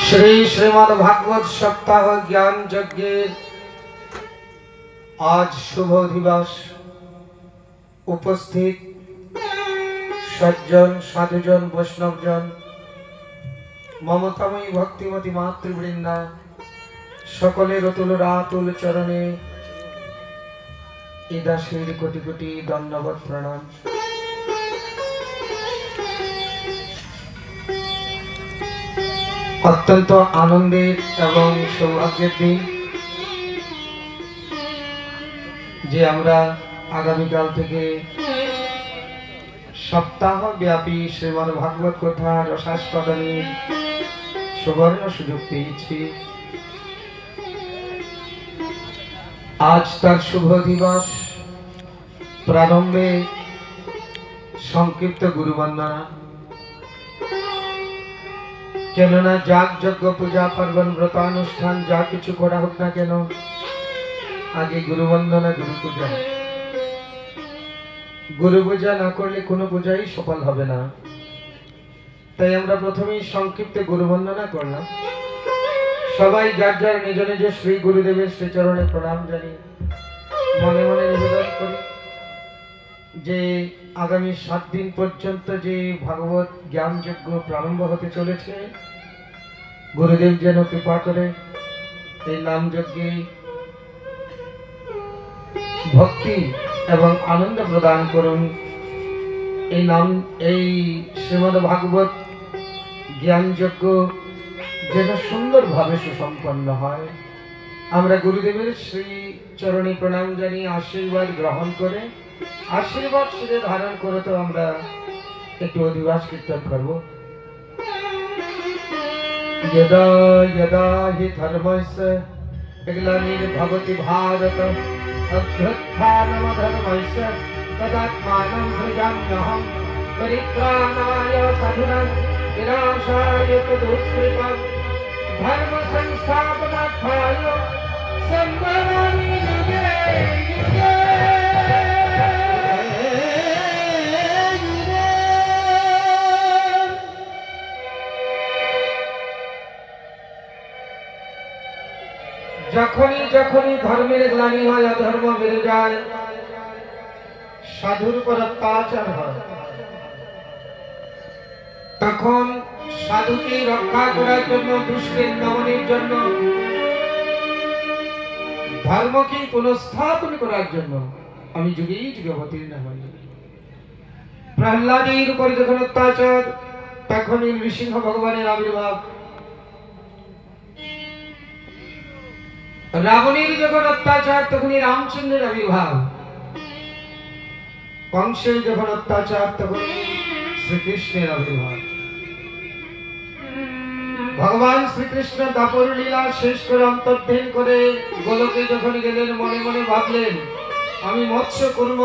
श्री श्रीमद् भागवत सप्ताह ज्ञान यज्ञ आज शुभ दिवस उपस्थित सज्जन साधुजन वैष्णवजन ममतामयी भक्तिमती मातृवृंदा सकलेर अतुल रातुल चरणे इदाशीर कोटि कोटि दंडवत प्रणाम। अत्यंत आनंदेर एवं सौभाग्येर दिन जे आमरा आगामीकाल थेके सप्ताहव्यापी श्रीमद् भागवत कथा रसास्वादनेर सुवर्ण सुयोग पेয়েছি। आज तार शुभ दिवस प्रारम्भे संक्षिप्त गुरुवंदना केनना जाग यज्ञ पूजा पार्बण व्रतानुष्ठान जा किछु करा होक ना केन आगे गुरुवंदना गुरु पूजा ना करले कोनो पूजाई सफल होबे ना। ताई आमरा प्रथमेई संक्षिप्त गुरुवंदना करलाम। सबाई जार जार निज निज श्री गुरुदेवेर श्रीचरणे प्रणाम जानिए मने मने निवेदन करी जे आगामी 7 दिन पर्यन्त जे भागवत ज्ञान यज्ञ प्रारम्भ होते चलेছে गुरुदेव जेन कृपा करे এই नाम यज्ञे भक्ति एवं आनंद प्रदान करुन। এই नाम এই শ্রীমদ্ भागवत ज्ञान यज्ञ যেন সুন্দর ভাবে সুসম্পন্ন হয়। আমরা গুরুদেবের শ্রী চরণে প্রণাম জানিয়ে আশীর্বাদ গ্রহণ করে आशीर्वाद शिरे धारण करे तो আমরা একটু অধিবাস কীর্তন করব। यदा यदा हि धर्मस्य ग्लानिर्भवति भारत अभ्युत्थानमधर्मस्य तदात्मानं सृजाम्यहं परित्राणाय साधूनां विनाशाय तदुत्कृतं धर्म संस्थापनार्थाय संभवामि युगे युगे। যখনই যখনই ধর্মের গ্লানি হয় অধর্ম বেড়ে যায় সাধুর উপর অত্যাচার হয় তখন সাধুকে রক্ষা করার জন্য দুষ্টের দমনের জন্য ধর্মকে পুনঃস্থাপন করার জন্য আমি যুগেই যুগে অবতীর্ণ হই। প্রহ্লাদের উপর যখন অত্যাচার তখনই নৃসিংহ ভগবানের আবির্ভাব, রাবণের যখন অত্যাচার তখনই রামচন্দ্রের আবির্ভাব, কংসের যখন অত্যাচার তখনই শ্রীকৃষ্ণের আবির্ভাব। ভগবান শ্রীকৃষ্ণ দাপর লীলা শেষ করে অন্তর্ধান করে গোলকে যখন গেলেন মনে মনে ভাবলেন আমি মৎস্য কর্ম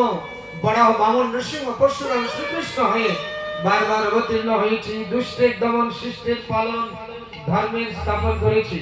বরাহ বামন নৃসিংহ পরশুরাম শ্রীকৃষ্ণ হয়ে বারবার অবতীর্ণ হয়েছি, দুষ্টের দমন শিষ্টের পালন ধর্মের স্থাপন করেছি।